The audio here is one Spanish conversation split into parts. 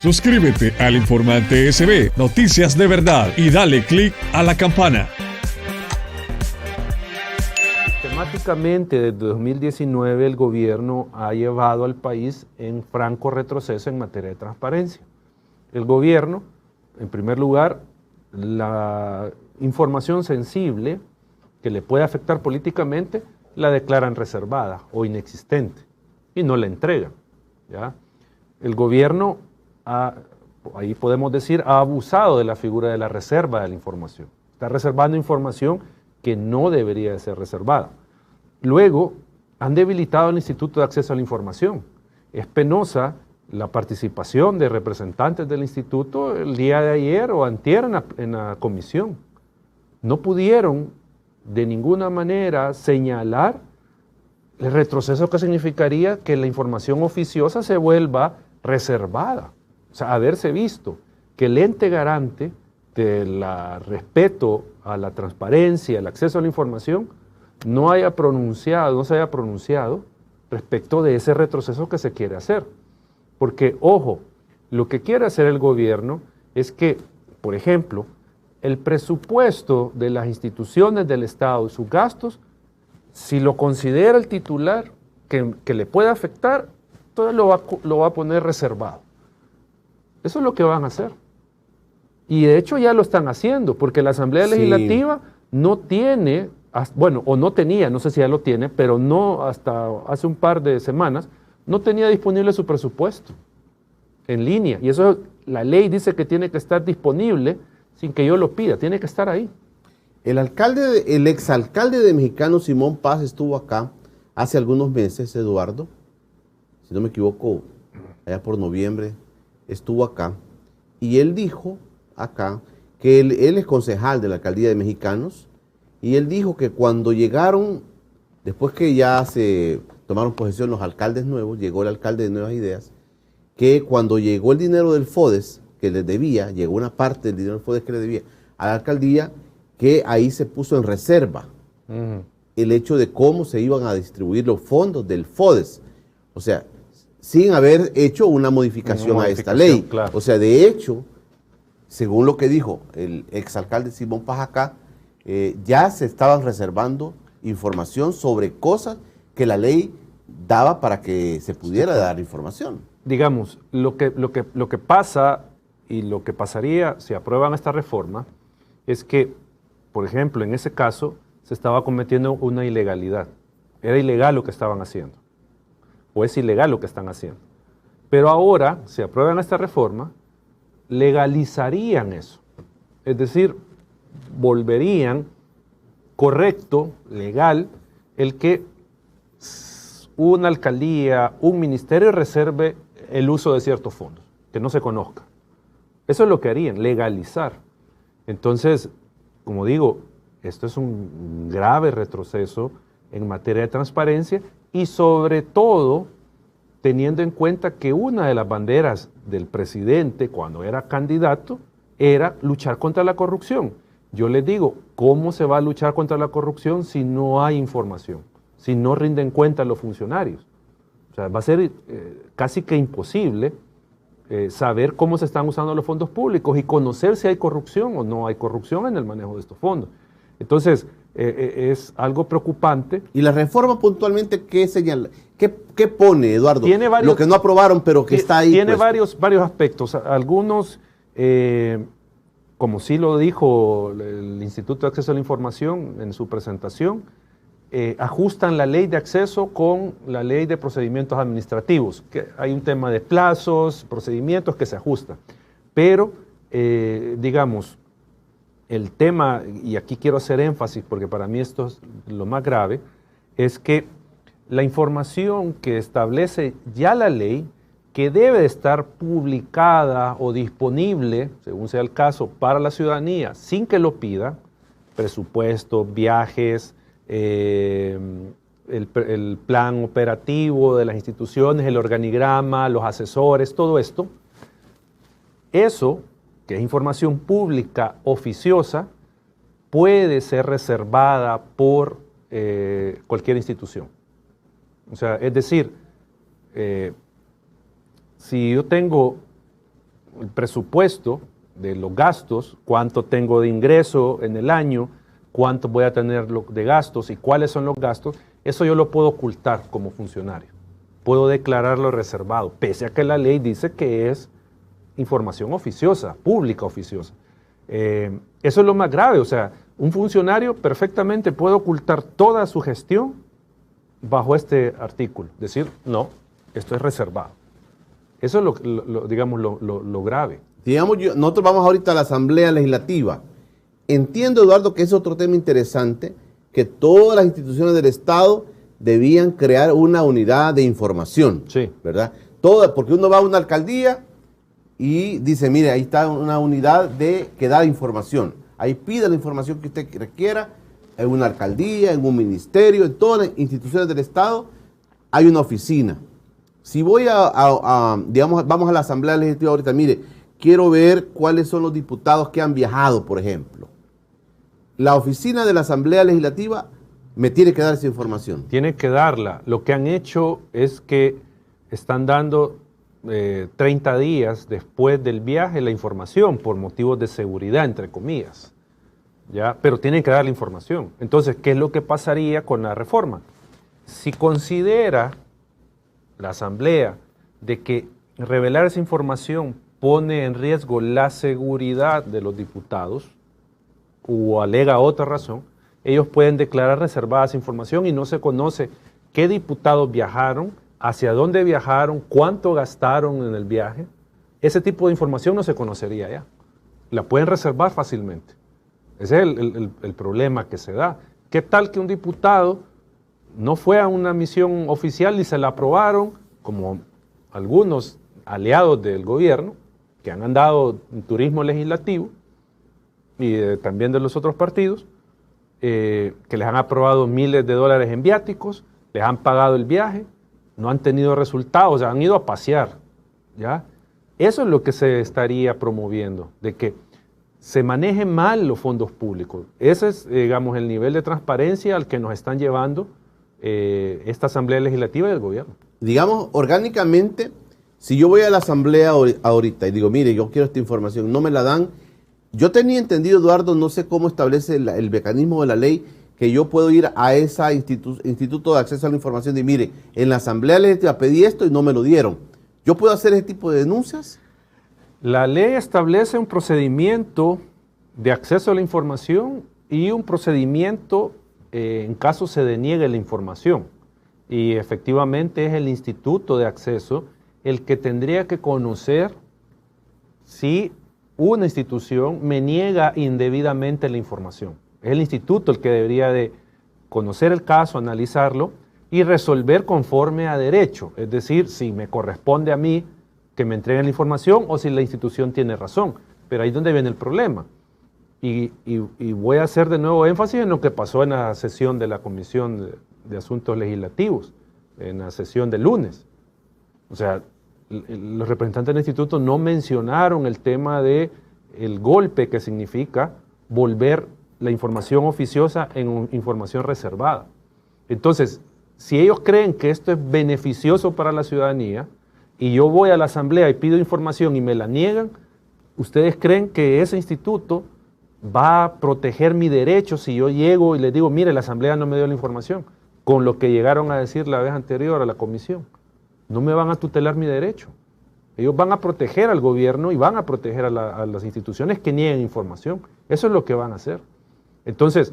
Suscríbete al Informante SB, Noticias de Verdad, y dale click a la campana. Temáticamente, desde 2019 el gobierno ha llevado al país en franco retroceso en materia de transparencia. El gobierno, en primer lugar, la información sensible que le puede afectar políticamente la declaran reservada o inexistente y no la entregan, ¿ya? El gobierno ahí podemos decir, ha abusado de la figura de la reserva de la información. Está reservando información que no debería de ser reservada. Luego, han debilitado el Instituto de Acceso a la Información. Es penosa la participación de representantes del instituto el día de ayer o antier en la comisión. No pudieron de ninguna manera señalar el retroceso que significaría que la información oficiosa se vuelva reservada. O sea, haberse visto que el ente garante del respeto a la transparencia, el acceso a la información, no se haya pronunciado respecto de ese retroceso que se quiere hacer. Porque, ojo, lo que quiere hacer el gobierno es que, por ejemplo, el presupuesto de las instituciones del Estado y sus gastos, si lo considera el titular que le puede afectar, entonces lo va a poner reservado. Eso es lo que van a hacer. Y de hecho ya lo están haciendo, porque la Asamblea Legislativa no tiene, bueno, o no tenía, no sé si ya lo tiene, pero no hasta hace un par de semanas, no tenía disponible su presupuesto en línea. Y eso, la ley dice que tiene que estar disponible sin que yo lo pida, tiene que estar ahí. El exalcalde de Mexicano, Simón Paz, estuvo acá hace algunos meses, Eduardo, si no me equivoco, allá por noviembre, estuvo acá, y él dijo acá que él es concejal de la alcaldía de Mexicanos, y él dijo que cuando llegaron, después que ya se tomaron posesión los alcaldes nuevos, llegó el alcalde de Nuevas Ideas, que cuando llegó el dinero del FODES que les debía, llegó una parte del dinero del FODES que le debía a la alcaldía, que ahí se puso en reserva el hecho de cómo se iban a distribuir los fondos del FODES. O sea, sin haber hecho una modificación a esta ley. Claro. O sea, de hecho, según lo que dijo el exalcalde Simón Paz acá, ya se estaban reservando información sobre cosas que la ley daba para que se pudiera dar información. Digamos, lo que pasa y lo que pasaría si aprueban esta reforma es que, por ejemplo, en ese caso se estaba cometiendo una ilegalidad. Era ilegal lo que estaban haciendo. O es ilegal lo que están haciendo. Pero ahora, si aprueban esta reforma, legalizarían eso. Es decir, volverían correcto, legal, el que una alcaldía, un ministerio reserve el uso de ciertos fondos, que no se conozca. Eso es lo que harían, legalizar. Entonces, como digo, esto es un grave retroceso en materia de transparencia y sobre todo teniendo en cuenta que una de las banderas del presidente cuando era candidato era luchar contra la corrupción. Yo les digo, ¿cómo se va a luchar contra la corrupción si no hay información? Si no rinden cuenta los funcionarios. O sea, va a ser casi que imposible saber cómo se están usando los fondos públicos y conocer si hay corrupción o no hay corrupción en el manejo de estos fondos. Entonces, es algo preocupante. ¿Y la reforma puntualmente qué señala? ¿Qué pone, Eduardo? Tiene varios, lo que no aprobaron, pero que está ahí. Tiene varios aspectos. Algunos, como sí lo dijo el Instituto de Acceso a la Información en su presentación, ajustan la ley de acceso con la ley de procedimientos administrativos, que hay un tema de plazos, procedimientos que se ajustan. Pero, digamos, el tema, y aquí quiero hacer énfasis porque para mí esto es lo más grave, es que la información que establece ya la ley, que debe estar publicada o disponible, según sea el caso, para la ciudadanía, sin que lo pida, presupuestos, viajes, el plan operativo de las instituciones, el organigrama, los asesores, todo esto, eso, que es información pública oficiosa, puede ser reservada por cualquier institución. O sea, es decir, si yo tengo el presupuesto de los gastos, cuánto tengo de ingreso en el año, cuánto voy a tener de gastos y cuáles son los gastos, eso yo lo puedo ocultar como funcionario. Puedo declararlo reservado, pese a que la ley dice que es información oficiosa, pública oficiosa. Eso es lo más grave, o sea, un funcionario perfectamente puede ocultar toda su gestión bajo este artículo. Decir, no, esto es reservado. Eso es lo grave. Digamos, nosotros vamos ahorita a la Asamblea Legislativa. Entiendo, Eduardo, que es otro tema interesante, que todas las instituciones del Estado debían crear una unidad de información, sí, ¿verdad? Porque uno va a una alcaldía y dice, mire, ahí está una unidad que da información. Ahí pide la información que usted requiera, en una alcaldía, en un ministerio, en todas las instituciones del Estado, hay una oficina. Si voy digamos, vamos a la Asamblea Legislativa ahorita, mire, quiero ver cuáles son los diputados que han viajado, por ejemplo. La oficina de la Asamblea Legislativa me tiene que dar esa información. Tiene que darla. Lo que han hecho es que están dando 30 días después del viaje la información por motivos de seguridad, entre comillas. ¿Ya? Pero tienen que dar la información. Entonces, ¿qué es lo que pasaría con la reforma? Si considera la Asamblea de que revelar esa información pone en riesgo la seguridad de los diputados o alega otra razón, ellos pueden declarar reservada esa información y no se conoce qué diputados viajaron, hacia dónde viajaron, cuánto gastaron en el viaje. Ese tipo de información no se conocería ya. La pueden reservar fácilmente. Ese es el problema que se da. ¿Qué tal que un diputado no fue a una misión oficial y se la aprobaron, como algunos aliados del gobierno, que han andado en turismo legislativo, y también de los otros partidos, que les han aprobado miles de dólares en viáticos, les han pagado el viaje, no han tenido resultados, o sea, han ido a pasear, ¿ya? Eso es lo que se estaría promoviendo, de que se manejen mal los fondos públicos. Ese es, digamos, el nivel de transparencia al que nos están llevando esta Asamblea Legislativa y el gobierno. Digamos, orgánicamente, si yo voy a la Asamblea ahorita y digo, mire, yo quiero esta información, no me la dan. Yo tenía entendido, Eduardo, no sé cómo establece el mecanismo de la ley, que yo puedo ir a ese Instituto de Acceso a la Información y mire, en la Asamblea Legislativa pedí esto y no me lo dieron. ¿Yo puedo hacer ese tipo de denuncias? La ley establece un procedimiento de acceso a la información y un procedimiento en caso se deniegue la información. Y efectivamente es el Instituto de Acceso el que tendría que conocer si una institución me niega indebidamente la información. Es el instituto el que debería de conocer el caso, analizarlo y resolver conforme a derecho. Es decir, si me corresponde a mí que me entreguen la información o si la institución tiene razón. Pero ahí es donde viene el problema. Y voy a hacer de nuevo énfasis en lo que pasó en la sesión de la Comisión de Asuntos Legislativos, en la sesión del lunes. O sea, los representantes del instituto no mencionaron el tema de el golpe que significa volver la información oficiosa en información reservada. Entonces, si ellos creen que esto es beneficioso para la ciudadanía y yo voy a la asamblea y pido información y me la niegan, ¿ustedes creen que ese instituto va a proteger mi derecho si yo llego y les digo, mire, la asamblea no me dio la información, con lo que llegaron a decir la vez anterior a la comisión? No me van a tutelar mi derecho. Ellos van a proteger al gobierno y van a proteger a las instituciones que nieguen información. Eso es lo que van a hacer. Entonces,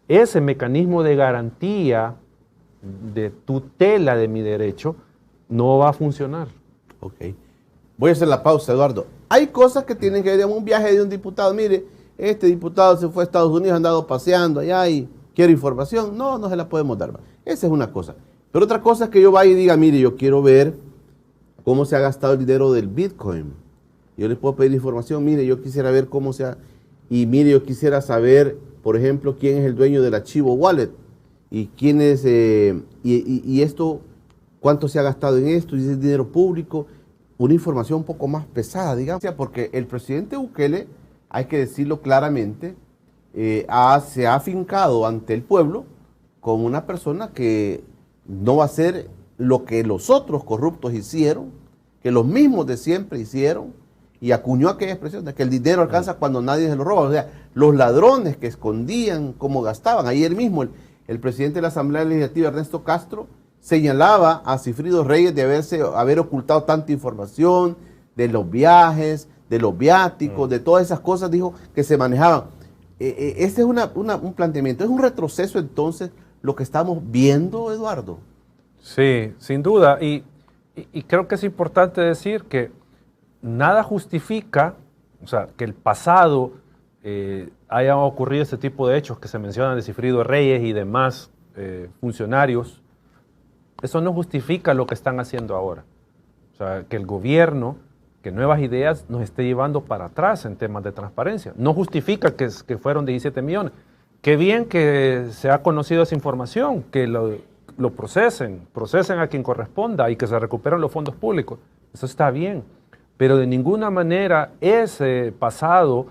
ese mecanismo de garantía, de tutela de mi derecho, no va a funcionar. Ok. Voy a hacer la pausa, Eduardo. Hay cosas que tienen que ver, digamos, un viaje de un diputado. Mire, este diputado se fue a Estados Unidos, ha andado paseando allá y quiere información. No, no se la podemos dar. Esa es una cosa. Pero otra cosa es que yo vaya y diga, mire, yo quiero ver cómo se ha gastado el dinero del Bitcoin. Yo les puedo pedir información, mire, yo quisiera ver cómo se ha... Y mire, yo quisiera saber, por ejemplo, quién es el dueño del Archivo Wallet y quién es... y esto, cuánto se ha gastado en esto, y es dinero público. Una información un poco más pesada, digamos. Porque el presidente Bukele, hay que decirlo claramente, se ha afincado ante el pueblo como una persona que no va a hacer lo que los otros corruptos hicieron, que los mismos de siempre hicieron, y acuñó aquella expresión de que el dinero alcanza cuando nadie se lo roba. O sea, los ladrones que escondían cómo gastaban. Ayer mismo el presidente de la Asamblea Legislativa, Ernesto Castro, señalaba a Sigfrido Reyes de haber ocultado tanta información de los viajes, de los viáticos, de todas esas cosas, dijo, que se manejaban. Este es un planteamiento, es un retroceso entonces lo que estamos viendo, Eduardo. Sí, sin duda. Y creo que es importante decir que nada justifica, o sea, que el pasado haya ocurrido este tipo de hechos que se mencionan de Sigfrido Reyes y demás funcionarios. Eso no justifica lo que están haciendo ahora. O sea, que el gobierno, que Nuevas Ideas nos esté llevando para atrás en temas de transparencia. No justifica que fueron 17 millones. Qué bien que se ha conocido esa información, que lo procesen a quien corresponda y que se recuperen los fondos públicos. Eso está bien. Pero de ninguna manera ese pasado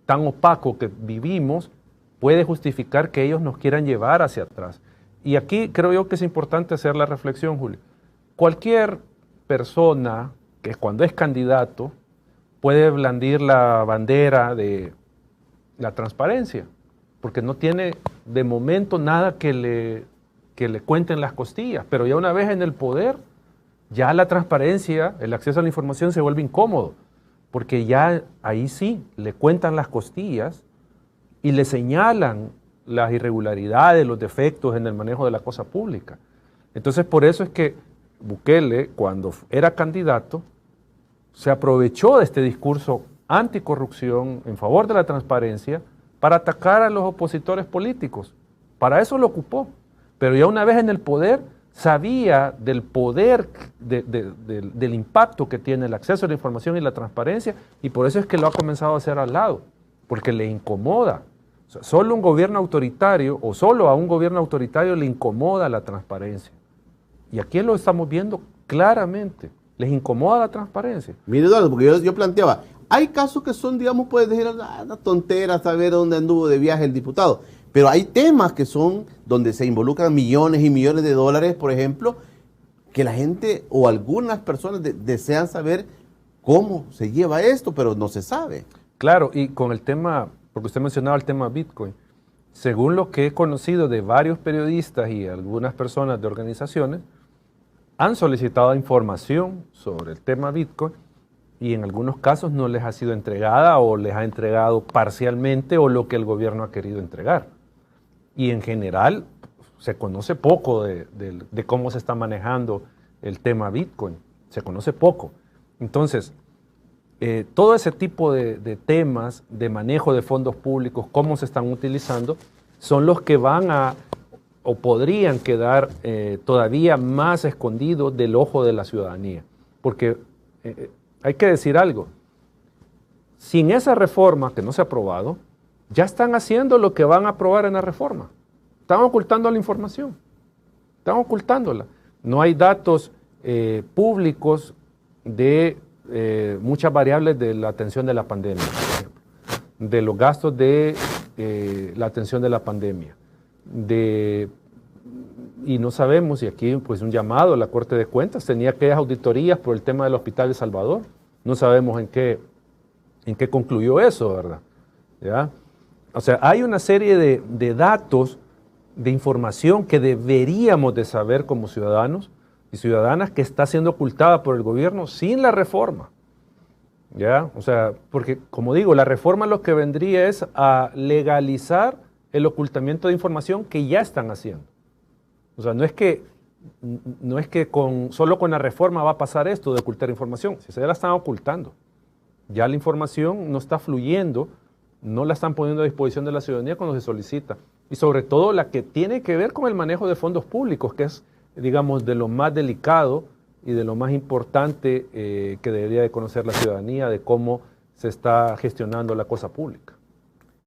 tan opaco que vivimos puede justificar que ellos nos quieran llevar hacia atrás. Y aquí creo yo que es importante hacer la reflexión, Julio. Cualquier persona que cuando es candidato puede blandir la bandera de la transparencia, porque no tiene de momento nada que le cuenten las costillas, pero ya una vez en el poder, ya la transparencia, el acceso a la información se vuelve incómodo, porque ya ahí sí le cuentan las costillas y le señalan las irregularidades, los defectos en el manejo de la cosa pública. Entonces, por eso es que Bukele, cuando era candidato, se aprovechó de este discurso anticorrupción, en favor de la transparencia, para atacar a los opositores políticos. Para eso lo ocupó. Pero ya una vez en el poder, sabía del poder, del impacto que tiene el acceso a la información y la transparencia, y por eso es que lo ha comenzado a hacer al lado, porque le incomoda. O sea, solo un gobierno autoritario, o solo a un gobierno autoritario le incomoda la transparencia. Y aquí lo estamos viendo claramente. Les incomoda la transparencia. Mire, Eduardo, porque yo planteaba, hay casos que son, digamos, puedes decir, una tontera, saber dónde anduvo de viaje el diputado, pero hay temas que son donde se involucran millones y millones de dólares, por ejemplo, que la gente o algunas personas desean saber cómo se lleva esto, pero no se sabe. Claro, y con el tema, porque usted mencionaba el tema Bitcoin, según lo que he conocido de varios periodistas y algunas personas de organizaciones, han solicitado información sobre el tema Bitcoin y en algunos casos no les ha sido entregada o les ha entregado parcialmente o lo que el gobierno ha querido entregar. Y en general se conoce poco de cómo se está manejando el tema Bitcoin, se conoce poco. Entonces, todo ese tipo de temas de manejo de fondos públicos, cómo se están utilizando, son los que van a o podrían quedar todavía más escondidos del ojo de la ciudadanía. Porque hay que decir algo, sin esa reforma que no se ha aprobado, ya están haciendo lo que van a aprobar en la reforma. Están ocultando la información, están ocultándola. No hay datos públicos de muchas variables de la atención de la pandemia, por ejemplo, de los gastos de la atención de la pandemia, y no sabemos, y aquí pues un llamado a la Corte de Cuentas, tenía aquellas auditorías por el tema del Hospital de Salvador, no sabemos en qué concluyó eso, ¿verdad? ¿Ya? O sea, hay una serie de datos, de información que deberíamos de saber como ciudadanos y ciudadanas que está siendo ocultada por el gobierno sin la reforma. ¿Ya? O sea, porque como digo, la reforma lo que vendría es a legalizar el ocultamiento de información que ya están haciendo. O sea, no es que solo con la reforma va a pasar esto de ocultar información, si se la están ocultando. Ya la información no está fluyendo, no la están poniendo a disposición de la ciudadanía cuando se solicita. Y sobre todo la que tiene que ver con el manejo de fondos públicos, que es, digamos, de lo más delicado y de lo más importante que debería de conocer la ciudadanía de cómo se está gestionando la cosa pública.